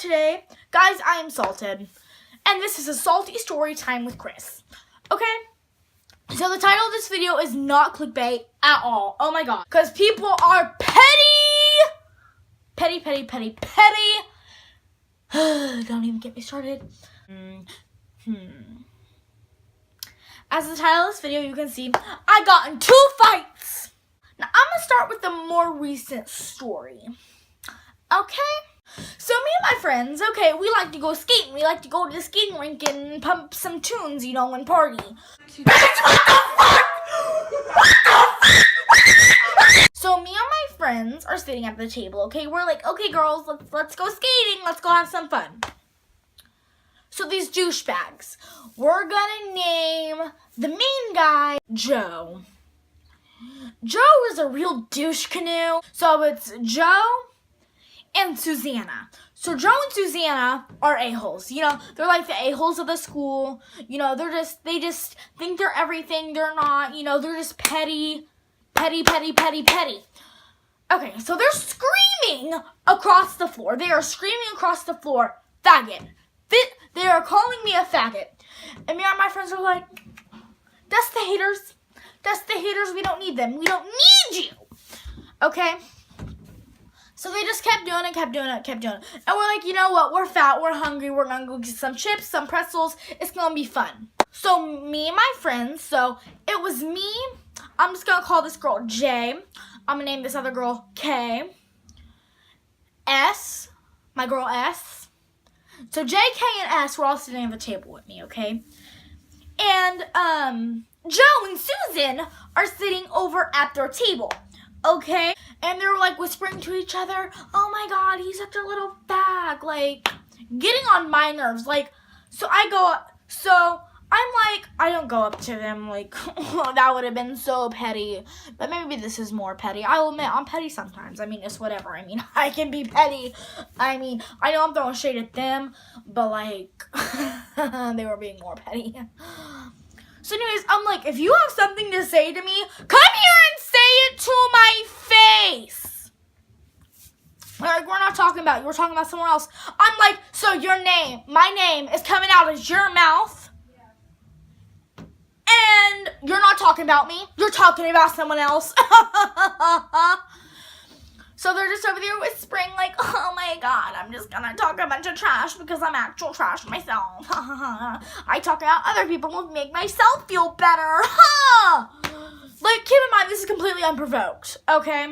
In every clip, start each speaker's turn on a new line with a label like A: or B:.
A: today. Guys, I am salted. And this is a salty story time with Chris. Okay? So the title of this video is not clickbait at all. Oh my god. Because people are petty! Petty, petty, petty, petty. Don't even get me started. As the title of this video, you can see, I got in 2 fights. Now, I'm going to start with the more recent story. Okay? So me and my friends, okay, we like to go skating. We like to go to the skating rink and pump some tunes, you know, and party. So me and my friends are sitting at the table, okay? We're like, okay, girls, let's go skating. Let's go have some fun. So these douchebags, we're gonna name the main guy Joe. Joe is a real douche canoe. So it's Joe and Susanna. So Joe and Susanna are a-holes. You know, they're like the a-holes of the school. You know, they just think they're everything. They're not. You know, they're just petty. Petty, petty, petty, petty. Okay, so they're screaming across the floor. They are screaming across the floor, faggot. They are calling me a faggot. And me and my friends are like, that's the haters. That's the haters. We don't need them. We don't need you. Okay? So they just kept doing it, kept doing it, kept doing it. And we're like, you know what? We're fat. We're hungry. We're going to go get some chips, some pretzels. It's going to be fun. So me and my friends, so it was me. I'm just going to call this girl J. I'm going to name this other girl K. S. My girl S. So J, K, and S were all sitting at the table with me, okay? And Joe and Susan are sitting over at their table, okay? And they're like whispering to each other, oh my god, he's such a little fag, like getting on my nerves. Like, so I'm like, I don't go up to them, like, that would have been so petty. But maybe this is more petty. I'll admit, I'm petty sometimes. I mean, it's whatever. I mean, I can be petty. I mean, I know I'm throwing shade at them, but, like, they were being more petty. So anyways, I'm like, if you have something to say to me, come here and say it to my face. Like, we're not talking about you. We're talking about someone else. I'm like, so my name is coming out of your mouth. And you're not talking about me. You're talking about someone else. So they're just over there whispering like, oh my god, I'm just going to talk a bunch of trash because I'm actual trash myself. I talk about other people to make myself feel better. Like, keep in mind, this is completely unprovoked, okay?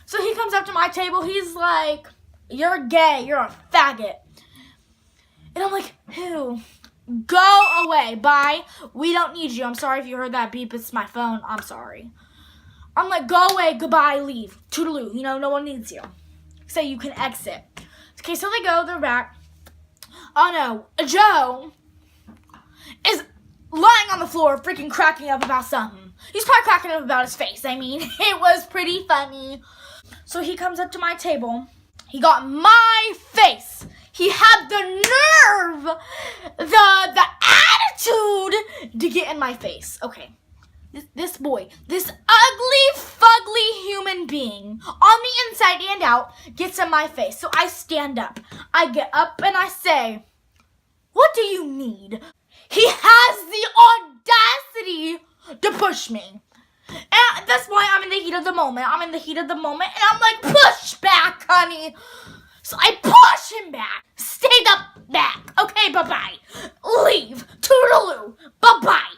A: So he comes up to my table. He's like, you're gay. You're a faggot. And I'm like, who? Go away. Bye. We don't need you. I'm sorry if you heard that beep. It's my phone. I'm sorry. I'm like, go away. Goodbye. Leave. Toodaloo. You know, no one needs you. So you can exit. Okay, so they go. They're back. Oh, no. Joe is lying on the floor freaking cracking up about something. He's probably cracking up about his face. I mean, it was pretty funny. So he comes up to my table. He got my face. He had the nerve, the attitude to get in my face. Okay, this boy, this ugly, fugly human being, on the inside and out, gets in my face. So I stand up. I get up and I say, what do you need? He has the audacity to push me. And that's why I'm in the heat of the moment. I'm in the heat of the moment, and I'm like, push back, honey. So I push him back. Stay the back. Okay, bye-bye. Leave. Toodaloo. Bye-bye.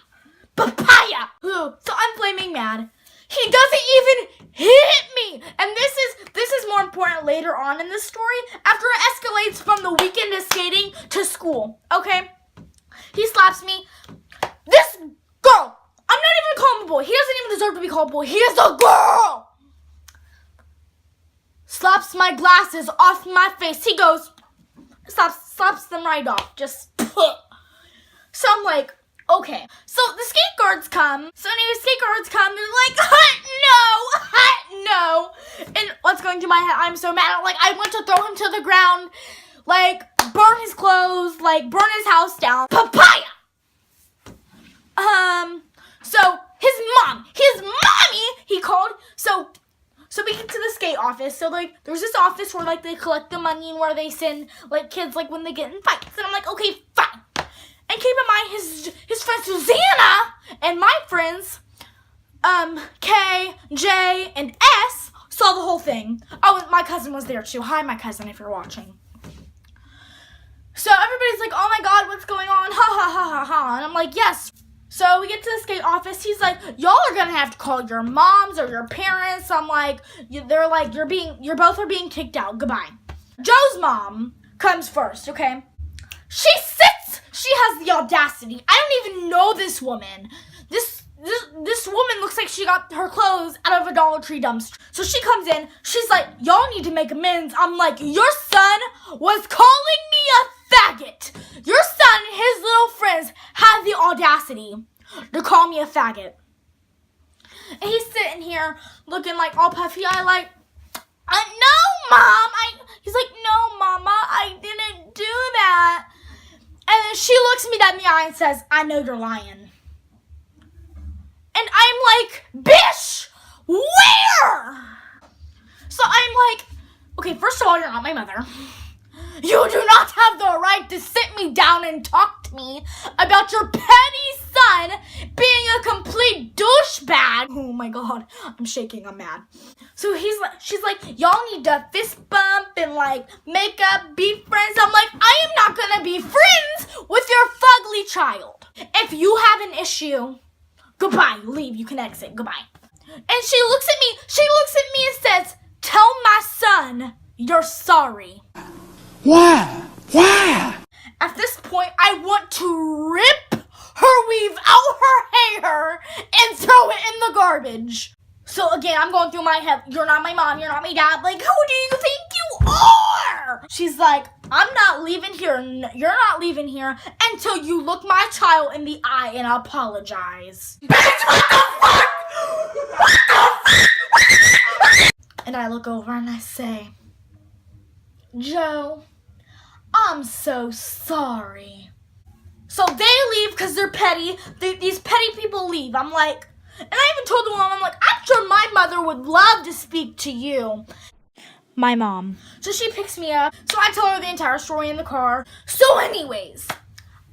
A: Papaya. So I'm flaming mad. He doesn't even hit me. And this is more important later on in the story, after it escalates from the weekend of skating to school. Okay? He slaps me. This girl. I'm not even calling him a boy. He doesn't even deserve to be called a boy. He is a girl. Slaps my glasses off my face. He goes, slaps them right off. Just, so I'm like, okay. So the skate guards come. So anyway, skate guards come. They're like, no. And what's going through my head? I'm so mad. Like, I want to throw him to the ground. Like, burn his clothes. Like, burn his house down. Papaya. So his mommy, he called. So So we get to the skate office. So, like, there's this office where, like, they collect the money and where they send, like, kids, like, when they get in fights. And I'm like, okay, fine. And keep in mind, his friend Susanna and my friends, K, J, and S, saw the whole thing. Oh, and my cousin was there, too. Hi, my cousin, if you're watching. So everybody's like, oh, my God, what's going on? Ha, ha, ha, ha, ha. And I'm like, yes. So we get to the skate office. He's like, y'all are going to have to call your moms or your parents. I'm like, they're like, you're both are being kicked out. Goodbye. Joe's mom comes first, okay? She has the audacity. I don't even know this woman. This woman looks like she got her clothes out of a Dollar Tree dumpster. So she comes in. She's like, y'all need to make amends. I'm like, your son was calling me a faggot. Your son and his little friends have the audacity to call me a faggot. And he's sitting here looking like all puffy. I like, no, Mom. He's like, no, Mama, I didn't do that. And then she looks me dead in the eye and says, I know you're lying. And I'm like, bish, where? So I'm like, okay, first of all, you're not my mother. You do not have the right to sit me down and talk to me about your petty son being a complete douchebag. Oh my God, I'm shaking, I'm mad. So she's like, y'all need to fist bump and like make up, be friends. I'm like, I am not gonna be friends with your fugly child. If you have an issue, goodbye, leave, you can exit, goodbye. And she looks at me and says, tell my son you're sorry.
B: Why?
A: At this point, I want to rip her weave out her hair and throw it in the garbage. So again, I'm going through my head, you're not my mom, you're not my dad, like, who do you think you are? She's like, I'm not leaving here, you're not leaving here until you look my child in the eye and apologize. Bitch, what the fuck? And I look over and I say, Joe, I'm so sorry. So they leave because they're petty. These petty people leave. I'm like, and I even told the mom, I'm like, I'm sure my mother would love to speak to you. My mom. So she picks me up. So I tell her the entire story in the car. So anyways,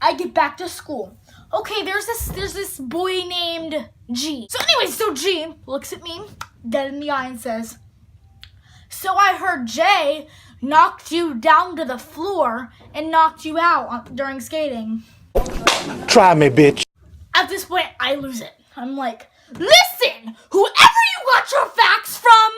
A: I get back to school. Okay, there's this boy named G. So G looks at me dead in the eye and says, so I heard Jay knocked you down to the floor and knocked you out during skating.
B: Try me, bitch.
A: At this point, I lose it. I'm like, listen, whoever you got your facts from,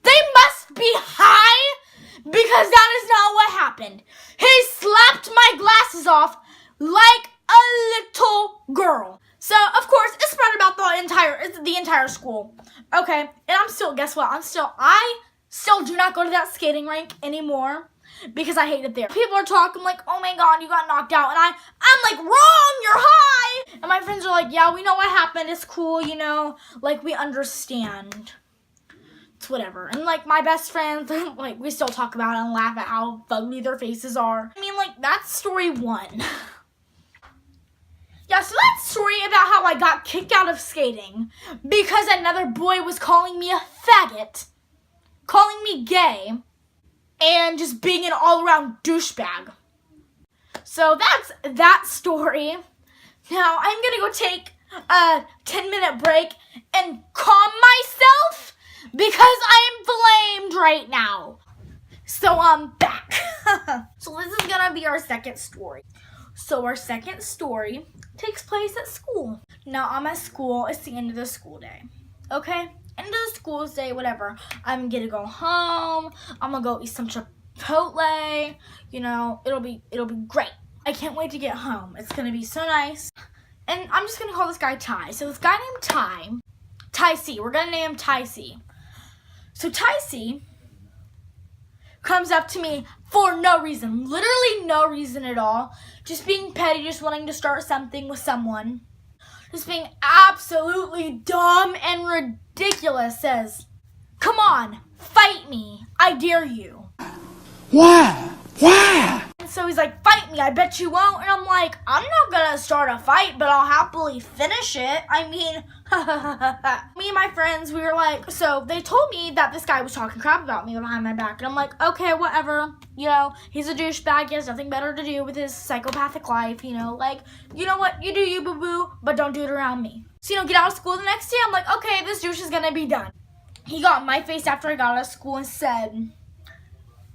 A: they must be high because that is not what happened. He slapped my glasses off like a little girl. So, of course, it spread about the entire school. Okay, and guess what? I still do not go to that skating rink anymore because I hate it there. People are talking like, oh my God, you got knocked out. And I'm like, wrong, you're high. And my friends are like, yeah, we know what happened. It's cool, you know, like we understand. It's whatever. And like my best friends, like we still talk about it and laugh at how ugly their faces are. I mean, like that's story one. Yeah, so that story about how I got kicked out of skating because another boy was calling me a faggot, calling me gay, and just being an all-around douchebag. So that's that story. Now I'm gonna go take a 10-minute break and calm myself because I am flamed right now. So I'm back. So this is gonna be our second story. So our second story takes place at school. Now I'm at school, it's the end of the school day. Okay? End of the school day, whatever. I'm gonna go home. I'm gonna go eat some Chipotle. You know, it'll be great. I can't wait to get home. It's gonna be so nice. And I'm just gonna call this guy Ty. So this guy named Ty C. We're gonna name him Ty C. So Ty C comes up to me for no reason. Literally no reason at all. Just being petty, just wanting to start something with someone. Just being absolutely dumb and ridiculous. Says, come on, fight me. I dare you.
B: Why?
A: And So he's like, fight me, I bet you won't. And I'm like, I'm not gonna start a fight, but I'll happily finish it. I mean, me and my friends, we were like, so they told me that this guy was talking crap about me behind my back. And I'm like, okay, whatever. You know, he's a douchebag. He has nothing better to do with his psychopathic life. You know, like, you know what? You do you, boo-boo, but don't do it around me. So, you know, get out of school the next day. I'm like, okay, this douche is gonna be done. He got in my face after I got out of school and said,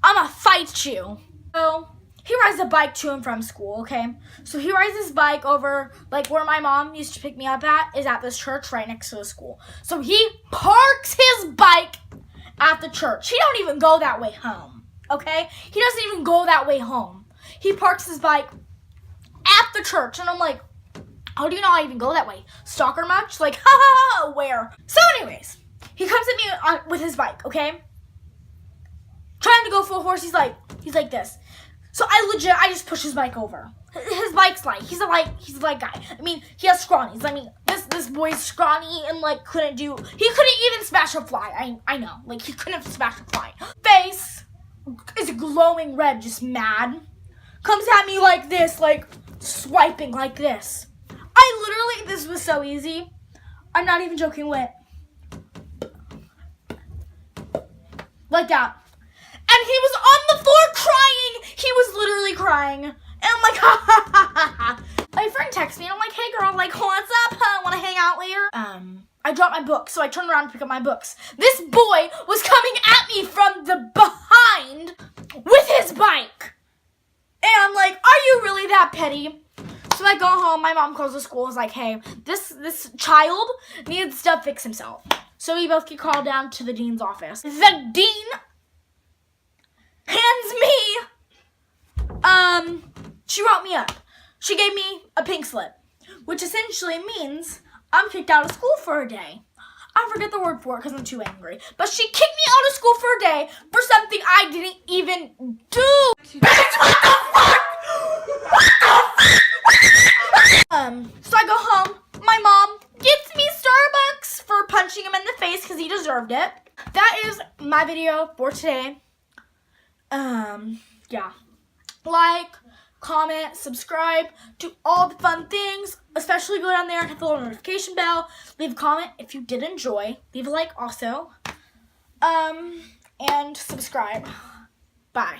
A: I'ma fight you. So he rides a bike to and from school, okay? So he rides his bike over, like, where my mom used to pick me up at, is at this church right next to the school. So he parks his bike at the church. He don't even go that way home, okay? He doesn't even go that way home. He parks his bike at the church, and I'm like, how do you know I even go that way? Stalker much? Like, ha ha ha, where? So anyways, he comes at me with his bike, okay? Trying to go full horse, he's like this. So I just push his bike over. His bike's light. He's a light guy. I mean, he has scrawnies. I mean, this boy's scrawny and like he couldn't even smash a fly. I know, like he couldn't smash a fly. Face is glowing red, just mad. Comes at me like this, like swiping like this. This was so easy. I'm not even joking. Like that. And he was on the floor crying. He was literally crying. And I'm like, ha ha ha ha ha. My friend texts me and I'm like, hey girl, like, what's up? Wanna hang out later? I dropped my book, so I turned around to pick up my books. This boy was coming at me from the behind with his bike. And I'm like, are you really that petty? So I go home, my mom calls the school, is like, hey, this child needs to fix himself. So we both get called down to the dean's office. The dean hands me, she wrote me up. She gave me a pink slip, which essentially means I'm kicked out of school for a day. I forget the word for it because I'm too angry. But she kicked me out of school for a day for something I didn't even do. Bitch, what the fuck? So I go home. My mom gets me Starbucks for punching him in the face because he deserved it. That is my video for today. Yeah. Like, comment, subscribe, do all the fun things. Especially go down there and hit the little notification bell. Leave a comment if you did enjoy. Leave a like also. And subscribe. Bye.